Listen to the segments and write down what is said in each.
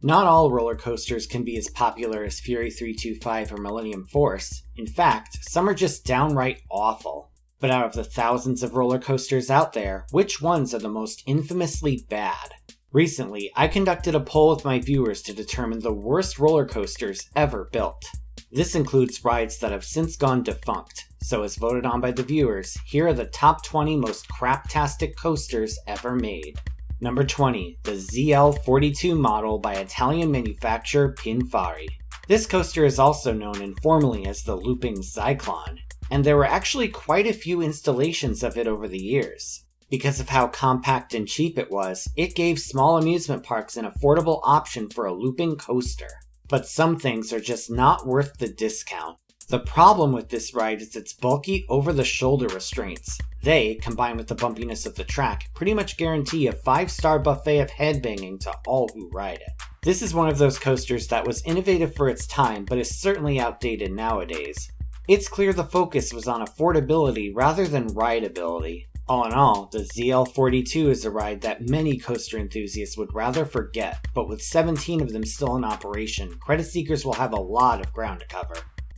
Not all roller coasters can be as popular as Fury 325 or Millennium Force. In fact, some are just downright awful. But out of the thousands of roller coasters out there, which ones are the most infamously bad? Recently, I conducted a poll with my viewers to determine the worst roller coasters ever built. This includes rides that have since gone defunct, so as voted on by the viewers, here are the top 20 most craptastic coasters ever made. Number 20, the ZL42 model by Italian manufacturer Pininfarina. This coaster is also known informally as the Looping Zyklon, and there were actually quite a few installations of it over the years. Because of how compact and cheap it was, it gave small amusement parks an affordable option for a looping coaster. But some things are just not worth the discount. The problem with this ride is its bulky over-the-shoulder restraints. They, combined with the bumpiness of the track, pretty much guarantee a 5-star buffet of headbanging to all who ride it. This is one of those coasters that was innovative for its time, but is certainly outdated nowadays. It's clear the focus was on affordability rather than rideability. All in all, the ZL42 is a ride that many coaster enthusiasts would rather forget, but with 17 of them still in operation, credit seekers will have a lot of ground to cover.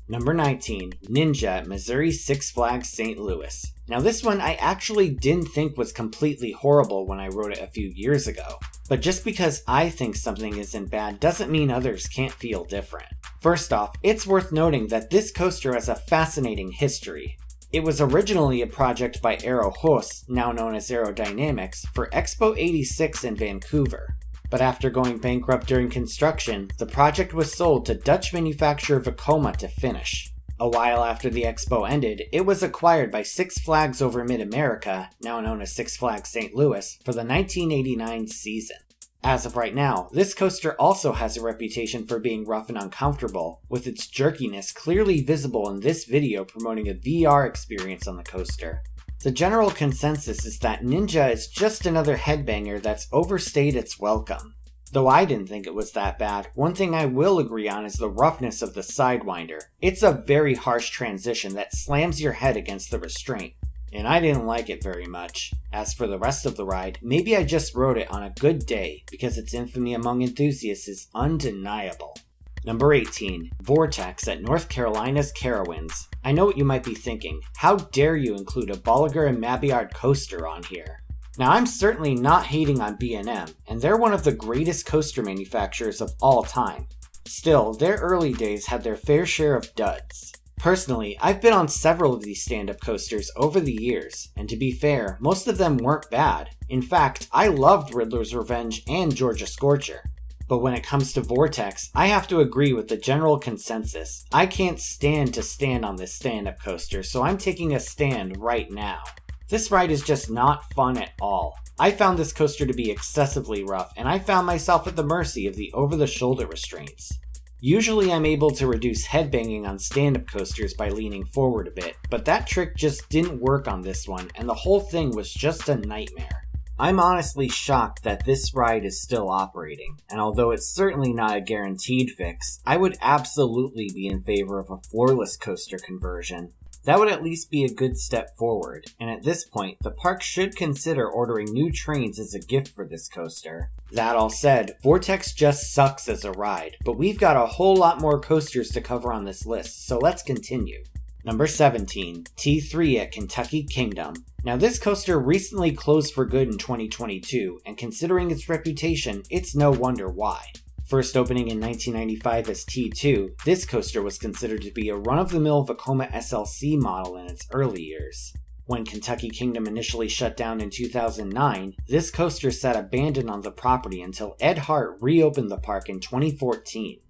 Number 19, Ninja at Missouri Six Flags St. Louis. Now this one I actually didn't think was completely horrible when I wrote it a few years ago. But just because I think something isn't bad doesn't mean others can't feel different. First off, it's worth noting that this coaster has a fascinating history. It was originally a project by Aero Hoos, now known as Aerodynamics, for Expo 86 in Vancouver. But after going bankrupt during construction, the project was sold to Dutch manufacturer Vekoma to finish. A while after the expo ended, it was acquired by Six Flags Over Mid-America, now known as Six Flags St. Louis, for the 1989 season. As of right now, this coaster also has a reputation for being rough and uncomfortable, with its jerkiness clearly visible in this video promoting a VR experience on the coaster. The general consensus is that Ninja is just another headbanger that's overstayed its welcome. Though I didn't think it was that bad, one thing I will agree on is the roughness of the Sidewinder. It's a very harsh transition that slams your head against the restraint, and I didn't like it very much. As for the rest of the ride, maybe I just wrote it on a good day, because its infamy among enthusiasts is undeniable. Number 18, Vortex at North Carolina's Carowinds. I know what you might be thinking, how dare you include a Bolliger and Mabilliard coaster on here? Now I'm certainly not hating on B&M, and they're one of the greatest coaster manufacturers of all time. Still, their early days had their fair share of duds. Personally, I've been on several of these stand-up coasters over the years, and to be fair, most of them weren't bad. In fact, I loved Riddler's Revenge and Georgia Scorcher. But when it comes to Vortex, I have to agree with the general consensus. I can't stand to stand on this stand-up coaster, so I'm taking a stand right now. This ride is just not fun at all. I found this coaster to be excessively rough, and I found myself at the mercy of the over-the-shoulder restraints. Usually I'm able to reduce headbanging on stand-up coasters by leaning forward a bit, but that trick just didn't work on this one, and the whole thing was just a nightmare. I'm honestly shocked that this ride is still operating, and although it's certainly not a guaranteed fix, I would absolutely be in favor of a floorless coaster conversion. That would at least be a good step forward, and at this point, the park should consider ordering new trains as a gift for this coaster. That all said, Vortex just sucks as a ride, but we've got a whole lot more coasters to cover on this list, so let's continue. Number 17, T3 at Kentucky Kingdom. Now this coaster recently closed for good in 2022, and considering its reputation, it's no wonder why. First opening in 1995 as T2, this coaster was considered to be a run-of-the-mill Vekoma SLC model in its early years. When Kentucky Kingdom initially shut down in 2009, this coaster sat abandoned on the property until Ed Hart reopened the park in 2014.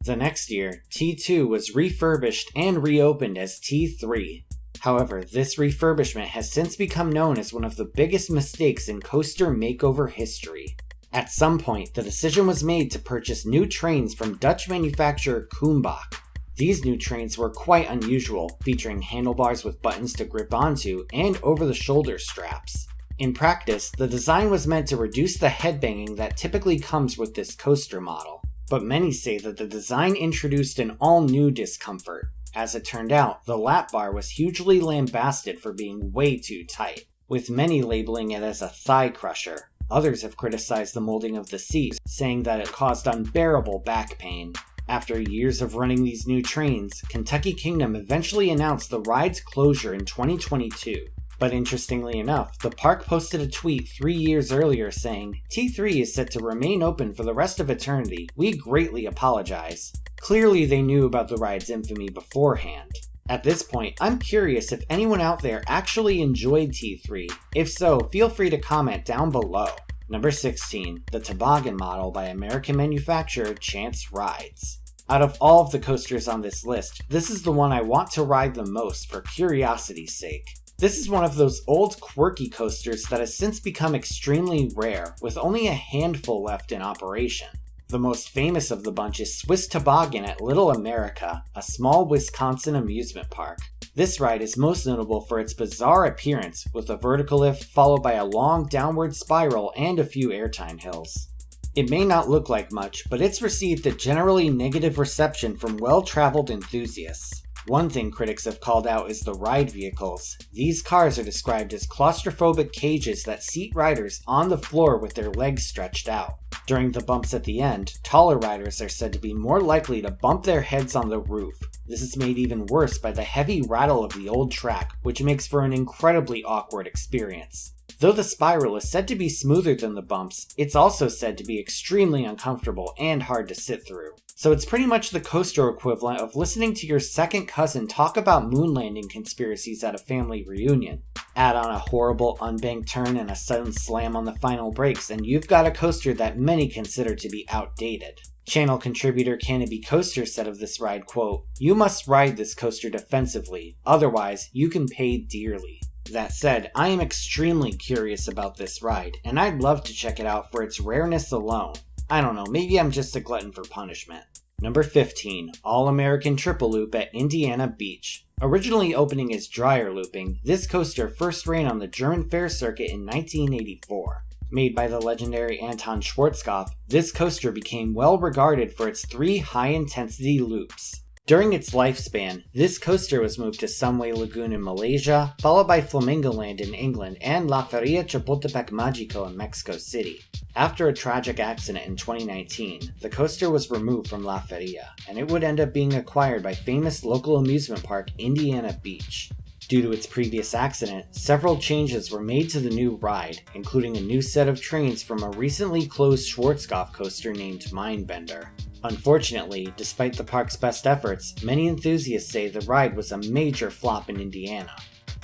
The next year, T2 was refurbished and reopened as T3. However, this refurbishment has since become known as one of the biggest mistakes in coaster makeover history. At some point, the decision was made to purchase new trains from Dutch manufacturer Kumbach. These new trains were quite unusual, featuring handlebars with buttons to grip onto and over-the-shoulder straps. In practice, the design was meant to reduce the headbanging that typically comes with this coaster model. But many say that the design introduced an all-new discomfort. As it turned out, the lap bar was hugely lambasted for being way too tight, with many labeling it as a thigh crusher. Others have criticized the molding of the seat, saying that it caused unbearable back pain. After years of running these new trains, Kentucky Kingdom eventually announced the ride's closure in 2022. But interestingly enough, the park posted a tweet 3 years earlier saying, "T3 is set to remain open for the rest of eternity. We greatly apologize." Clearly they knew about the ride's infamy beforehand. At this point, I'm curious if anyone out there actually enjoyed T3. If so, feel free to comment down below. Number 16, the Toboggan model by American manufacturer Chance Rides. Out of all of the coasters on this list, this is the one I want to ride the most for curiosity's sake. This is one of those old quirky coasters that has since become extremely rare, with only a handful left in operation. The most famous of the bunch is Swiss Toboggan at Little America, a small Wisconsin amusement park. This ride is most notable for its bizarre appearance, with a vertical lift followed by a long downward spiral and a few airtime hills. It may not look like much, but it's received a generally negative reception from well-traveled enthusiasts. One thing critics have called out is the ride vehicles. These cars are described as claustrophobic cages that seat riders on the floor with their legs stretched out. During the bumps at the end, taller riders are said to be more likely to bump their heads on the roof. This is made even worse by the heavy rattle of the old track, which makes for an incredibly awkward experience. Though the spiral is said to be smoother than the bumps, it's also said to be extremely uncomfortable and hard to sit through. So it's pretty much the coaster equivalent of listening to your second cousin talk about moon landing conspiracies at a family reunion. Add on a horrible unbanked turn and a sudden slam on the final brakes, and you've got a coaster that many consider to be outdated. Channel contributor Canopy Coaster said of this ride, quote, "You must ride this coaster defensively, otherwise you can pay dearly." That said, I am extremely curious about this ride, and I'd love to check it out for its rareness alone. I don't know, maybe I'm just a glutton for punishment. Number 15, All-American Triple Loop at Indiana Beach. Originally opening as dryer looping, this coaster first ran on the German Fair circuit in 1984. Made by the legendary Anton Schwarzkopf, this coaster became well regarded for its 3 high-intensity loops. During its lifespan, this coaster was moved to Sunway Lagoon in Malaysia, followed by Flamingo Land in England and La Feria Chapultepec Mágico in Mexico City. After a tragic accident in 2019, the coaster was removed from La Feria, and it would end up being acquired by famous local amusement park Indiana Beach. Due to its previous accident, several changes were made to the new ride, including a new set of trains from a recently closed Schwarzkopf coaster named Mindbender. Unfortunately, despite the park's best efforts, many enthusiasts say the ride was a major flop in Indiana.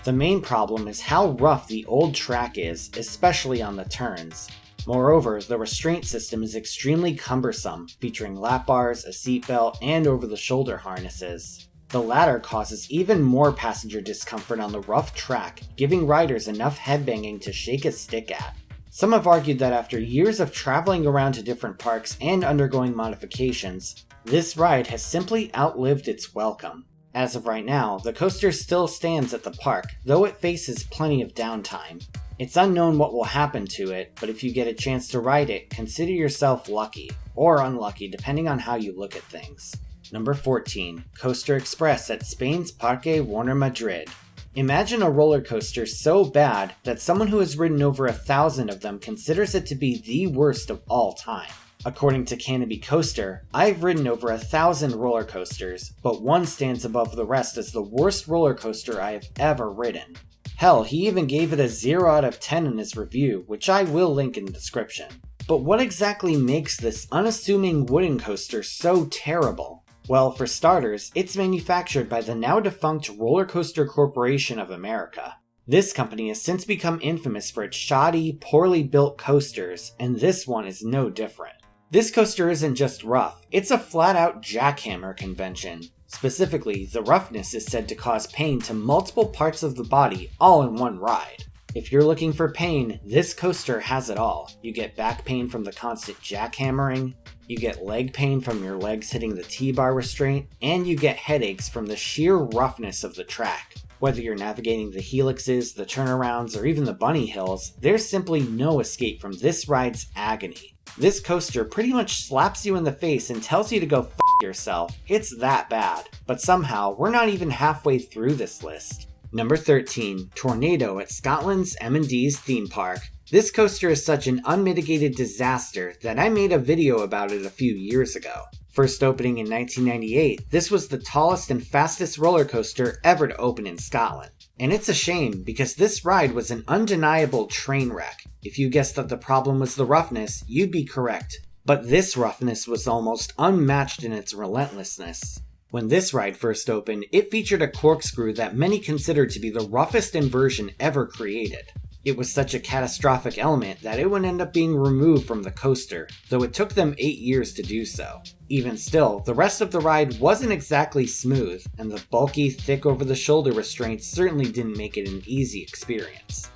The main problem is how rough the old track is, especially on the turns. Moreover, the restraint system is extremely cumbersome, featuring lap bars, a seatbelt, and over-the-shoulder harnesses. The latter causes even more passenger discomfort on the rough track, giving riders enough headbanging to shake a stick at. Some have argued that after years of traveling around to different parks and undergoing modifications, this ride has simply outlived its welcome. As of right now, the coaster still stands at the park, though it faces plenty of downtime. It's unknown what will happen to it, but if you get a chance to ride it, consider yourself lucky, or unlucky depending on how you look at things. Number 14, Coaster Express at Spain's Parque Warner Madrid. Imagine a roller coaster so bad that someone who has ridden over 1,000 of them considers it to be the worst of all time. According to Canopy Coaster, I've ridden over 1,000 roller coasters, but one stands above the rest as the worst roller coaster I have ever ridden. Hell, he even gave it a 0 out of 10 in his review, which I will link in the description. But what exactly makes this unassuming wooden coaster so terrible? Well, for starters, it's manufactured by the now defunct Roller Coaster Corporation of America. This company has since become infamous for its shoddy, poorly built coasters, and this one is no different. This coaster isn't just rough, it's a flat-out jackhammer convention. Specifically, the roughness is said to cause pain to multiple parts of the body all in one ride. If you're looking for pain, this coaster has it all. You get back pain from the constant jackhammering, you get leg pain from your legs hitting the T-bar restraint, and you get headaches from the sheer roughness of the track. Whether you're navigating the helixes, the turnarounds, or even the bunny hills, there's simply no escape from this ride's agony. This coaster pretty much slaps you in the face and tells you to go f*** yourself. It's that bad. But somehow, we're not even halfway through this list. Number 13, Tornado at Scotland's M&D's theme park. This coaster is such an unmitigated disaster that I made a video about it a few years ago. First opening in 1998, this was the tallest and fastest roller coaster ever to open in Scotland. And it's a shame because this ride was an undeniable train wreck. If you guessed that the problem was the roughness, you'd be correct. But this roughness was almost unmatched in its relentlessness. When this ride first opened, it featured a corkscrew that many consider to be the roughest inversion ever created. It was such a catastrophic element that it would end up being removed from the coaster, though it took them 8 years to do so. Even still, the rest of the ride wasn't exactly smooth, and the bulky, thick over-the-shoulder restraints certainly didn't make it an easy experience.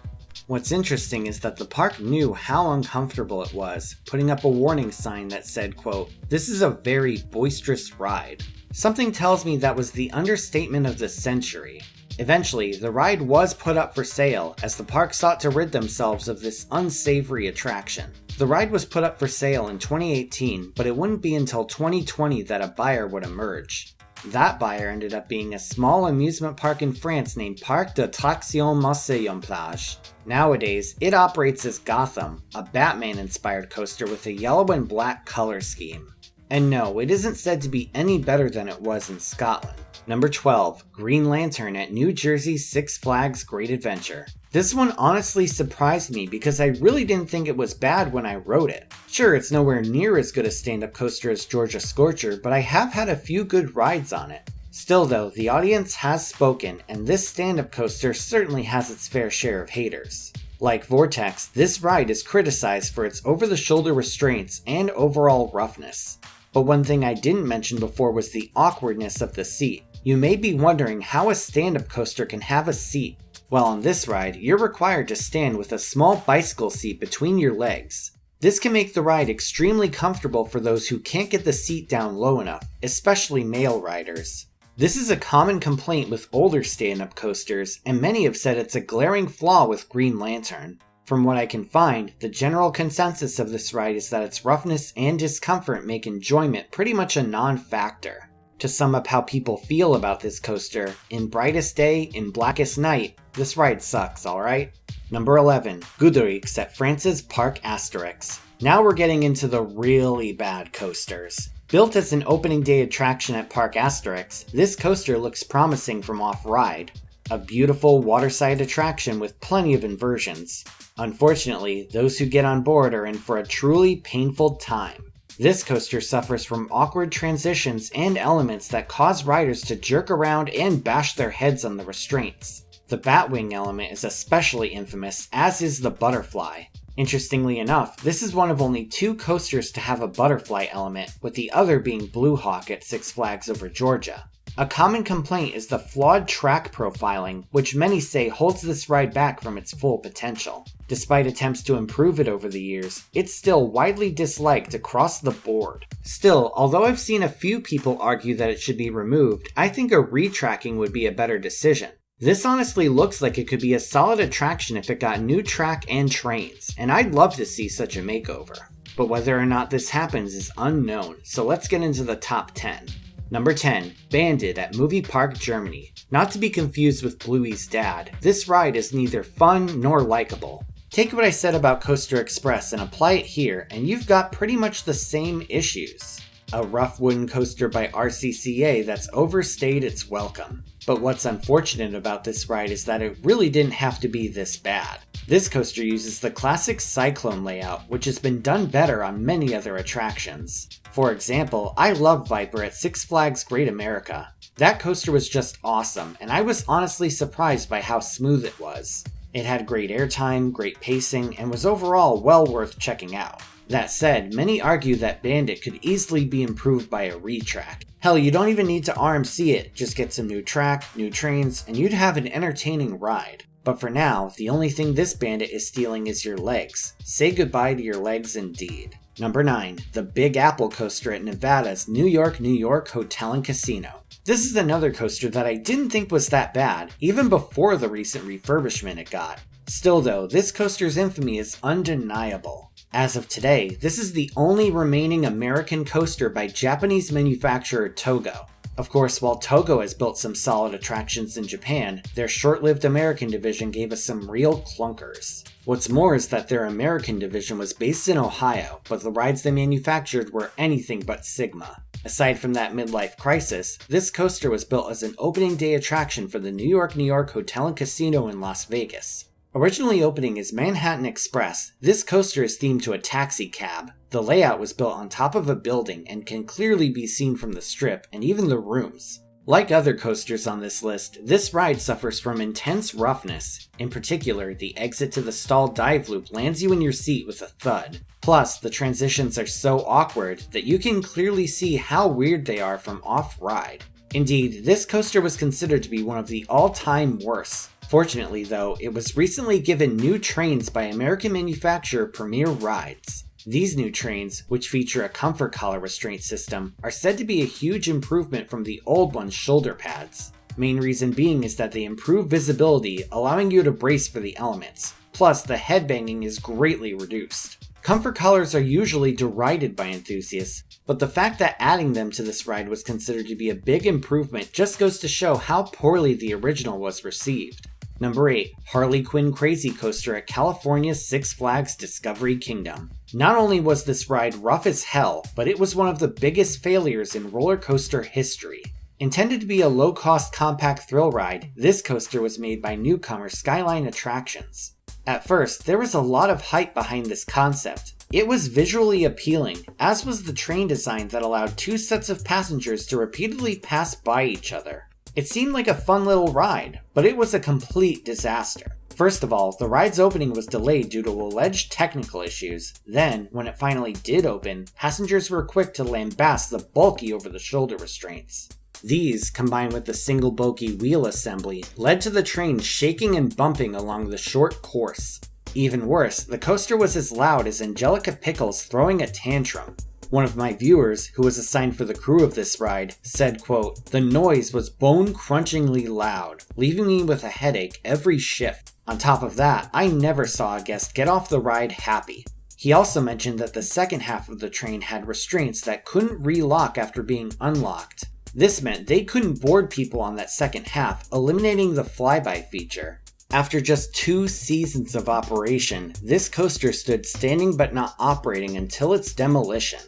What's interesting is that the park knew how uncomfortable it was, putting up a warning sign that said, quote, "This is a very boisterous ride." Something tells me that was the understatement of the century. Eventually, the ride was put up for sale as the park sought to rid themselves of this unsavory attraction. The ride was put up for sale in 2018, but it wouldn't be until 2020 that a buyer would emerge. That buyer ended up being a small amusement park in France named Parc d'Attractions Marseille Plage. Nowadays, it operates as Gotham, a Batman-inspired coaster with a yellow and black color scheme. And no, it isn't said to be any better than it was in Scotland. Number 12, Green Lantern at New Jersey's Six Flags Great Adventure. This one honestly surprised me because I really didn't think it was bad when I wrote it. Sure, it's nowhere near as good a stand-up coaster as Georgia Scorcher, but I have had a few good rides on it. Still though, the audience has spoken, and this stand-up coaster certainly has its fair share of haters. Like Vortex, this ride is criticized for its over-the-shoulder restraints and overall roughness. But one thing I didn't mention before was the awkwardness of the seat. You may be wondering how a stand-up coaster can have a seat. Well, on this ride, you're required to stand with a small bicycle seat between your legs. This can make the ride extremely comfortable for those who can't get the seat down low enough, especially male riders. This is a common complaint with older stand-up coasters, and many have said it's a glaring flaw with Green Lantern. From what I can find, the general consensus of this ride is that its roughness and discomfort make enjoyment pretty much a non-factor. To sum up how people feel about this coaster, in brightest day, in blackest night, this ride sucks, alright? Number 11, Goudurix at France's Parc Astérix. Now we're getting into the really bad coasters. Built as an opening day attraction at Parc Astérix, this coaster looks promising from off-ride. A beautiful waterside attraction with plenty of inversions. Unfortunately, those who get on board are in for a truly painful time. This coaster suffers from awkward transitions and elements that cause riders to jerk around and bash their heads on the restraints. The Batwing element is especially infamous, as is the butterfly. Interestingly enough, this is one of only 2 coasters to have a butterfly element, with the other being Blue Hawk at Six Flags Over Georgia. A common complaint is the flawed track profiling, which many say holds this ride back from its full potential. Despite attempts to improve it over the years, it's still widely disliked across the board. Still, although I've seen a few people argue that it should be removed, I think a retracking would be a better decision. This honestly looks like it could be a solid attraction if it got new track and trains, and I'd love to see such a makeover. But whether or not this happens is unknown, so let's get into the top 10. Number 10, Bandit at Movie Park Germany. Not to be confused with Bluey's dad, this ride is neither fun nor likable. Take what I said about Coaster Express and apply it here, and you've got pretty much the same issues. A rough wooden coaster by RCCA that's overstayed its welcome. But what's unfortunate about this ride is that it really didn't have to be this bad. This coaster uses the classic Cyclone layout, which has been done better on many other attractions. For example, I love Viper at Six Flags Great America. That coaster was just awesome, and I was honestly surprised by how smooth it was. It had great airtime, great pacing, and was overall well worth checking out. That said, many argue that Bandit could easily be improved by a retrack. Hell, you don't even need to RMC it, just get some new track, new trains, and you'd have an entertaining ride. But for now, the only thing this Bandit is stealing is your legs. Say goodbye to your legs indeed. Number 9, the Big Apple coaster at Nevada's New York Hotel and Casino. This is another coaster that I didn't think was that bad, even before the recent refurbishment it got. Still though, this coaster's infamy is undeniable. As of today, this is the only remaining American coaster by Japanese manufacturer Togo. Of course, while Togo has built some solid attractions in Japan, their short-lived American division gave us some real clunkers. What's more is that their American division was based in Ohio, but the rides they manufactured were anything but Sigma. Aside from that midlife crisis, this coaster was built as an opening day attraction for the New York Hotel and Casino in Las Vegas. Originally opening as Manhattan Express, this coaster is themed to a taxi cab. The layout was built on top of a building and can clearly be seen from the strip and even the rooms. Like other coasters on this list, this ride suffers from intense roughness. In particular, the exit to the stalled dive loop lands you in your seat with a thud. Plus, the transitions are so awkward that you can clearly see how weird they are from off-ride. Indeed, this coaster was considered to be one of the all-time worst. Fortunately though, it was recently given new trains by American manufacturer Premier Rides. These new trains, which feature a comfort collar restraint system, are said to be a huge improvement from the old one's shoulder pads. Main reason being is that they improve visibility, allowing you to brace for the elements. Plus, the headbanging is greatly reduced. Comfort collars are usually derided by enthusiasts, but the fact that adding them to this ride was considered to be a big improvement just goes to show how poorly the original was received. Number 8. Harley Quinn Crazy Coaster at California's Six Flags Discovery Kingdom. Not only was this ride rough as hell, but it was one of the biggest failures in roller coaster history. Intended to be a low-cost compact thrill ride, this coaster was made by newcomer Skyline Attractions. At first, there was a lot of hype behind this concept. It was visually appealing, as was the train design that allowed two sets of passengers to repeatedly pass by each other. It seemed like a fun little ride, but it was a complete disaster. First of all, the ride's opening was delayed due to alleged technical issues. Then, when it finally did open, passengers were quick to lambast the bulky over-the-shoulder restraints. These, combined with the single bulky wheel assembly, led to the train shaking and bumping along the short course. Even worse, the coaster was as loud as Angelica Pickles throwing a tantrum. One of my viewers, who was assigned for the crew of this ride, said, quote, "The noise was bone-crunchingly loud, leaving me with a headache every shift. On top of that, I never saw a guest get off the ride happy." He also mentioned that the second half of the train had restraints that couldn't relock after being unlocked. This meant they couldn't board people on that second half, eliminating the flyby feature. After just 2 seasons of operation, this coaster stood standing but not operating until its demolition.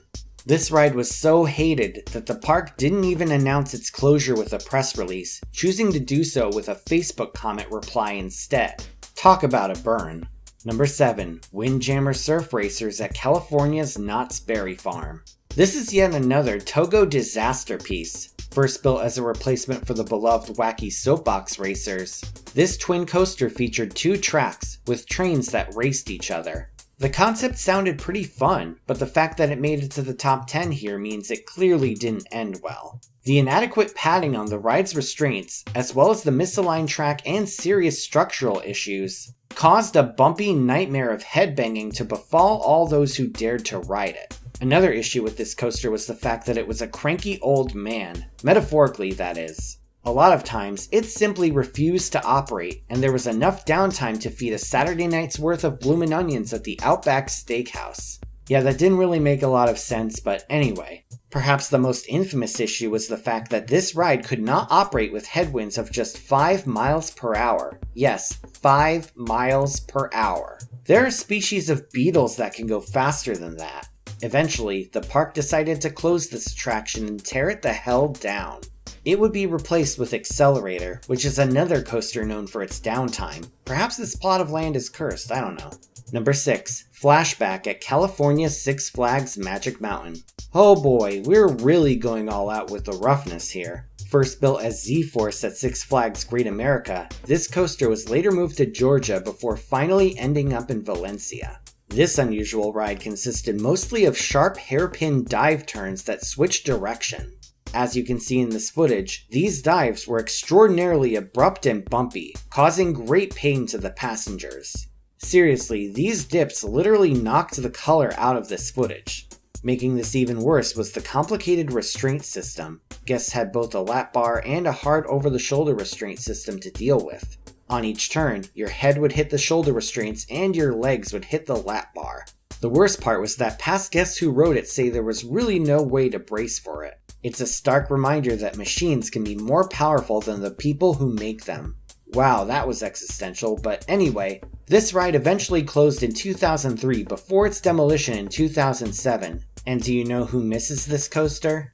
This ride was so hated that the park didn't even announce its closure with a press release, choosing to do so with a Facebook comment reply instead. Talk about a burn. Number 7. Windjammer Surf Racers at California's Knott's Berry Farm. This is yet another Togo disaster piece. First built as a replacement for the beloved wacky soapbox racers, this twin coaster featured 2 tracks with trains that raced each other. The concept sounded pretty fun, but the fact that it made it to the top 10 here means it clearly didn't end well. The inadequate padding on the ride's restraints, as well as the misaligned track and serious structural issues, caused a bumpy nightmare of headbanging to befall all those who dared to ride it. Another issue with this coaster was the fact that it was a cranky old man, metaphorically that is. A lot of times, it simply refused to operate, and there was enough downtime to feed a Saturday night's worth of bloomin' onions at the Outback Steakhouse. Yeah, that didn't really make a lot of sense, but anyway. Perhaps the most infamous issue was the fact that this ride could not operate with headwinds of just 5 miles per hour. Yes, 5 miles per hour. There are species of beetles that can go faster than that. Eventually, the park decided to close this attraction and tear it the hell down. It would be replaced with Accelerator, which is another coaster known for its downtime. Perhaps this plot of land is cursed, I don't know. Number 6. Flashback at California's Six Flags Magic Mountain. Oh boy, we're really going all out with the roughness here. First built as Z-Force at Six Flags Great America, this coaster was later moved to Georgia before finally ending up in Valencia. This unusual ride consisted mostly of sharp hairpin dive turns that switched direction. As you can see in this footage, these dives were extraordinarily abrupt and bumpy, causing great pain to the passengers. Seriously, these dips literally knocked the color out of this footage. Making this even worse was the complicated restraint system. Guests had both a lap bar and a hard over-the-shoulder restraint system to deal with. On each turn, your head would hit the shoulder restraints and your legs would hit the lap bar. The worst part was that past guests who rode it say there was really no way to brace for it. It's a stark reminder that machines can be more powerful than the people who make them. Wow, that was existential, but anyway, this ride eventually closed in 2003 before its demolition in 2007. And do you know who misses this coaster?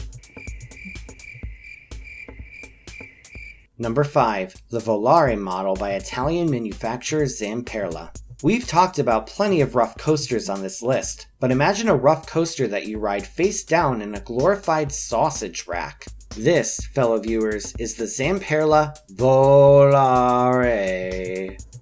Number 5. The Volare model by Italian manufacturer Zamperla. We've talked about plenty of rough coasters on this list, but imagine a rough coaster that you ride face down in a glorified sausage rack. This, fellow viewers, is the Zamperla Volare.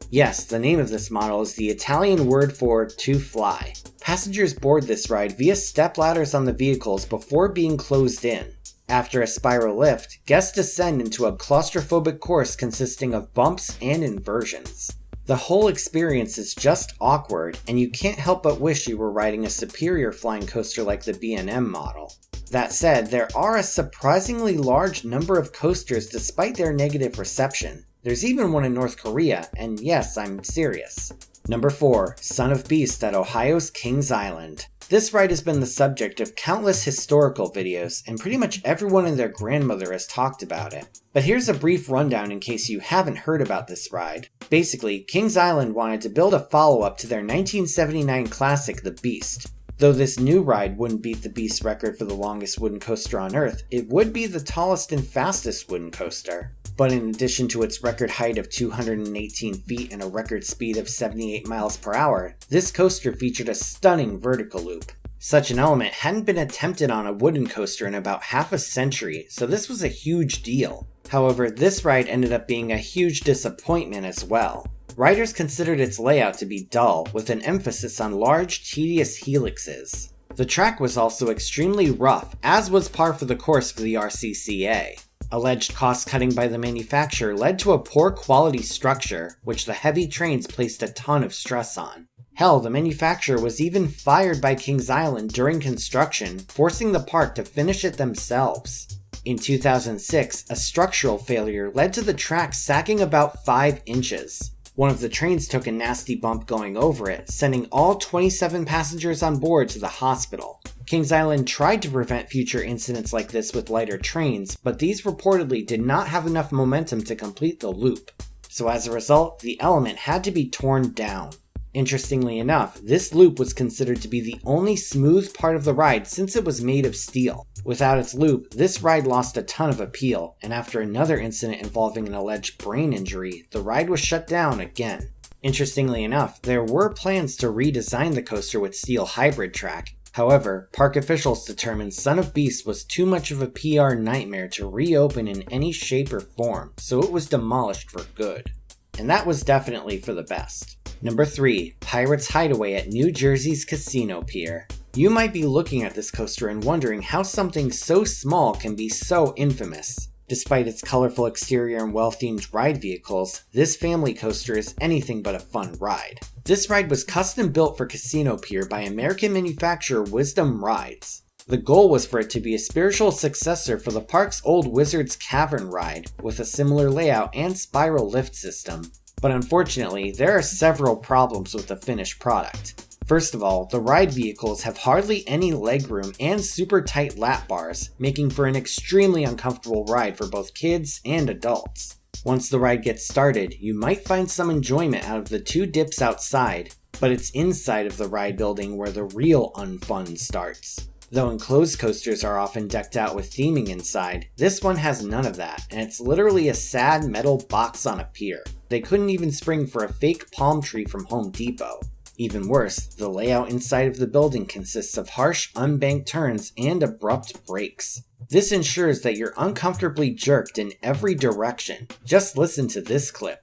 Yes, the name of this model is the Italian word for to fly. Passengers board this ride via stepladders on the vehicles before being closed in. After a spiral lift, guests descend into a claustrophobic course consisting of bumps and inversions. The whole experience is just awkward, and you can't help but wish you were riding a superior flying coaster like the B&M model. That said, there are a surprisingly large number of coasters despite their negative reception. There's even one in North Korea, and yes, I'm serious. Number 4. Son of Beast at Ohio's Kings Island. This ride has been the subject of countless historical videos, and pretty much everyone and their grandmother has talked about it. But here's a brief rundown in case you haven't heard about this ride. Basically, Kings Island wanted to build a follow-up to their 1979 classic, The Beast. Though this new ride wouldn't beat the Beast record for the longest wooden coaster on Earth, it would be the tallest and fastest wooden coaster. But in addition to its record height of 218 feet and a record speed of 78 miles per hour, this coaster featured a stunning vertical loop. Such an element hadn't been attempted on a wooden coaster in about half a century, so this was a huge deal. However, this ride ended up being a huge disappointment as well. Riders considered its layout to be dull, with an emphasis on large, tedious helixes. The track was also extremely rough, as was par for the course for the RCCA. Alleged cost-cutting by the manufacturer led to a poor quality structure, which the heavy trains placed a ton of stress on. Hell, the manufacturer was even fired by Kings Island during construction, forcing the park to finish it themselves. In 2006, a structural failure led to the track sagging about 5 inches. One of the trains took a nasty bump going over it, sending all 27 passengers on board to the hospital. Kings Island tried to prevent future incidents like this with lighter trains, but these reportedly did not have enough momentum to complete the loop. So as a result, the element had to be torn down. Interestingly enough, this loop was considered to be the only smooth part of the ride since it was made of steel. Without its loop, this ride lost a ton of appeal, and after another incident involving an alleged brain injury, the ride was shut down again. Interestingly enough, there were plans to redesign the coaster with steel hybrid track. However, park officials determined Son of Beast was too much of a PR nightmare to reopen in any shape or form, so it was demolished for good. And that was definitely for the best. Number 3. Pirate's Hideaway at New Jersey's Casino Pier. You might be looking at this coaster and wondering how something so small can be so infamous. Despite its colorful exterior and well-themed ride vehicles, this family coaster is anything but a fun ride. This ride was custom built for Casino Pier by American manufacturer Wisdom Rides. The goal was for it to be a spiritual successor for the park's old Wizard's Cavern ride, with a similar layout and spiral lift system. But unfortunately, there are several problems with the finished product. First of all, the ride vehicles have hardly any legroom and super tight lap bars, making for an extremely uncomfortable ride for both kids and adults. Once the ride gets started, you might find some enjoyment out of the 2 dips outside, but it's inside of the ride building where the real unfun starts. Though enclosed coasters are often decked out with theming inside, this one has none of that, and it's literally a sad metal box on a pier. They couldn't even spring for a fake palm tree from Home Depot. Even worse, the layout inside of the building consists of harsh, unbanked turns and abrupt brakes. This ensures that you're uncomfortably jerked in every direction. Just listen to this clip.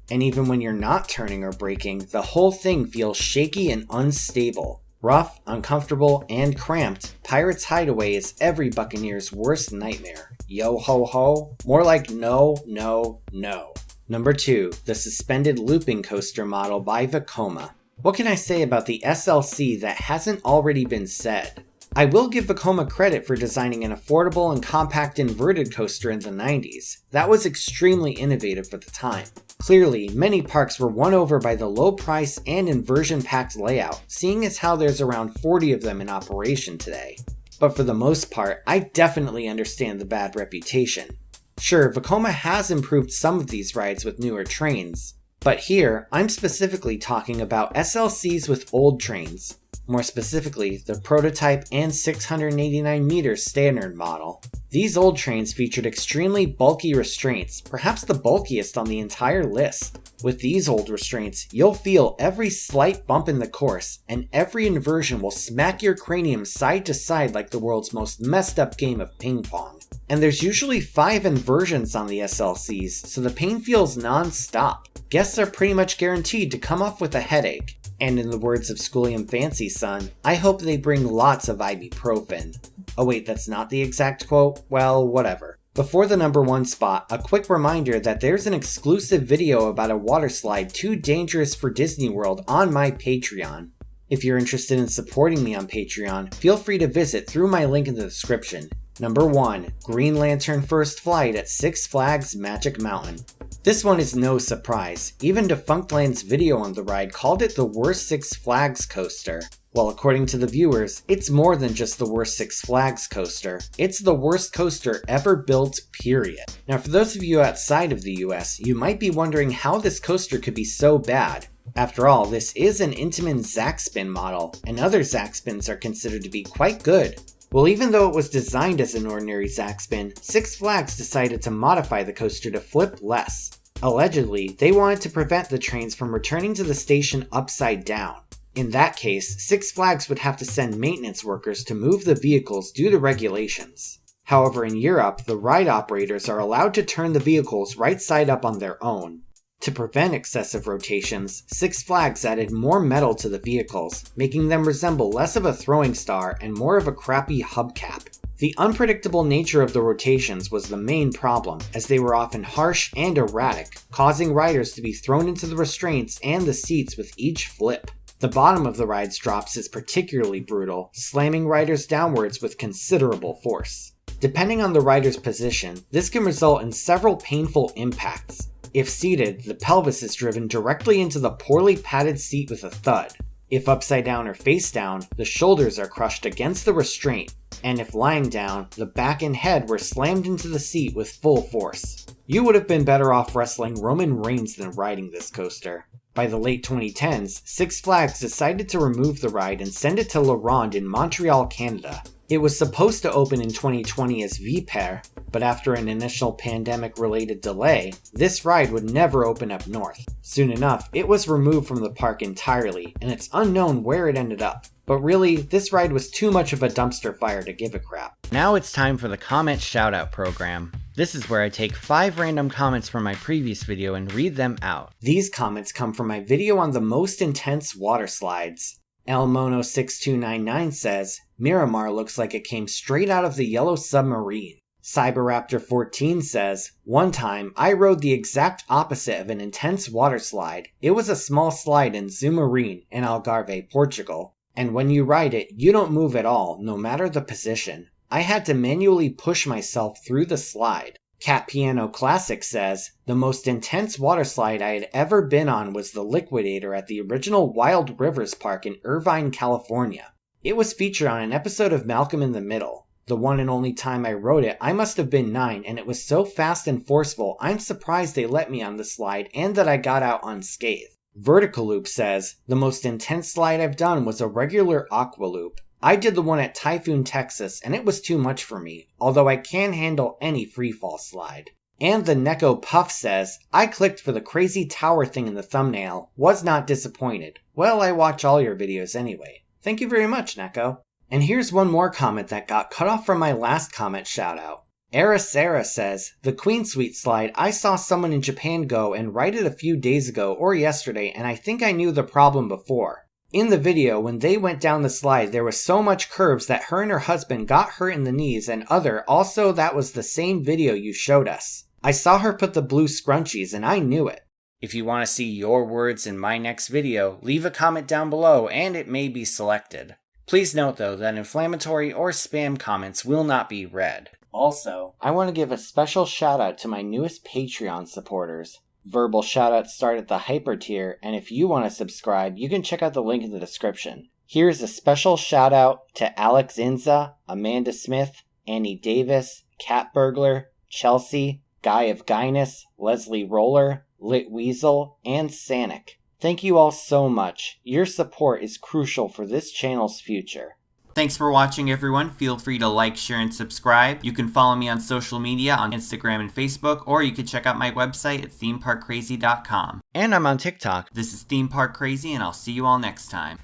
And even when you're not turning or braking, the whole thing feels shaky and unstable. Rough, uncomfortable, and cramped, Pirate's Hideaway is every buccaneer's worst nightmare. Yo ho ho? More like no, no, no. Number 2. The Suspended Looping Coaster model by Vekoma. What can I say about the SLC that hasn't already been said? I will give Vekoma credit for designing an affordable and compact inverted coaster in the 90s. That was extremely innovative for the time. Clearly, many parks were won over by the low price and inversion-packed layout, seeing as how there's around 40 of them in operation today. But for the most part, I definitely understand the bad reputation. Sure, Vekoma has improved some of these rides with newer trains, but here, I'm specifically talking about SLCs with old trains. More specifically, the prototype and 689 meters standard model. These old trains featured extremely bulky restraints, perhaps the bulkiest on the entire list. With these old restraints, you'll feel every slight bump in the course, and every inversion will smack your cranium side to side like the world's most messed up game of ping pong. And there's usually 5 inversions on the SLCs, so the pain feels non-stop. Guests are pretty much guaranteed to come off with a headache. And in the words of Schoolyum Fancy Son, I hope they bring lots of ibuprofen. Oh wait, that's not the exact quote? Well, whatever. Before the number 1 spot, a quick reminder that there's an exclusive video about a water slide too dangerous for Disney World on my Patreon. If you're interested in supporting me on Patreon, feel free to visit through my link in the description. Number 1, Green Lantern First Flight at Six Flags Magic Mountain. This one is no surprise. Even Defunctland's video on the ride called it the worst Six Flags coaster. Well, according to the viewers, it's more than just the worst Six Flags coaster. It's the worst coaster ever built, period. Now, for those of you outside of the US, you might be wondering how this coaster could be so bad. After all, this is an Intamin Zaxspin model, and other Zaxspins are considered to be quite good. Well, even though it was designed as an ordinary Zaxspin, Six Flags decided to modify the coaster to flip less. Allegedly, they wanted to prevent the trains from returning to the station upside down. In that case, Six Flags would have to send maintenance workers to move the vehicles due to regulations. However, in Europe, the ride operators are allowed to turn the vehicles right side up on their own. To prevent excessive rotations, Six Flags added more metal to the vehicles, making them resemble less of a throwing star and more of a crappy hubcap. The unpredictable nature of the rotations was the main problem, as they were often harsh and erratic, causing riders to be thrown into the restraints and the seats with each flip. The bottom of the ride's drops is particularly brutal, slamming riders downwards with considerable force. Depending on the rider's position, this can result in several painful impacts. If seated, the pelvis is driven directly into the poorly padded seat with a thud. If upside down or face down, the shoulders are crushed against the restraint, and if lying down, the back and head were slammed into the seat with full force. You would have been better off wrestling Roman Reigns than riding this coaster. By the late 2010s, Six Flags decided to remove the ride and send it to La Ronde in Montreal, Canada. It was supposed to open in 2020 as Vipère, but after an initial pandemic-related delay, this ride would never open up north. Soon enough, it was removed from the park entirely, and it's unknown where it ended up. But really, this ride was too much of a dumpster fire to give a crap. Now it's time for the comment shoutout program. This is where I take 5 random comments from my previous video and read them out. These comments come from my video on the most intense water slides. Elmono6299 says, Miramar looks like it came straight out of the Yellow Submarine. Cyberraptor14 says, one time I rode the exact opposite of an intense water slide. It was a small slide in Zumarine in Algarve, Portugal. And when you ride it, you don't move at all, no matter the position. I had to manually push myself through the slide. Cat Piano Classic says, the most intense water slide I had ever been on was the Liquidator at the original Wild Rivers Park in Irvine, California. It was featured on an episode of Malcolm in the Middle. The one and only time I rode it, I must have been 9, and it was so fast and forceful, I'm surprised they let me on the slide and that I got out unscathed. Vertical Loop says, the most intense slide I've done was a regular Aqua Loop. I did the one at Typhoon, Texas, and it was too much for me, although I can handle any freefall slide. And the Neko Puff says, I clicked for the crazy tower thing in the thumbnail, was not disappointed. Well, I watch all your videos anyway. Thank you very much, Neko. And here's one more comment that got cut off from my last comment shoutout. Era Sarah says, the Queen Suite slide, I saw someone in Japan go and ride it a few days ago or yesterday, and I think I knew the problem before. In the video, when they went down the slide, there was so much curves that her and her husband got hurt in the knees, and also that was the same video you showed us. I saw her put the blue scrunchies and I knew it. If you want to see your words in my next video, leave a comment down below and it may be selected. Please note though that inflammatory or spam comments will not be read. Also, I want to give a special shout out to my newest Patreon supporters. Verbal shoutouts start at the hyper tier, and if you want to subscribe, you can check out the link in the description. Here's a special shoutout to Alex Inza, Amanda Smith, Annie Davis, Cat Burglar, Chelsea, Guy of Guyness, Leslie Roller, Lit Weasel, and Sanic. Thank you all so much. Your support is crucial for this channel's future. Thanks for watching, everyone. Feel free to like, share, and subscribe. You can follow me on social media on Instagram and Facebook, or you can check out my website at themeparkcrazy.com. And I'm on TikTok. This is Theme Park Crazy, and I'll see you all next time.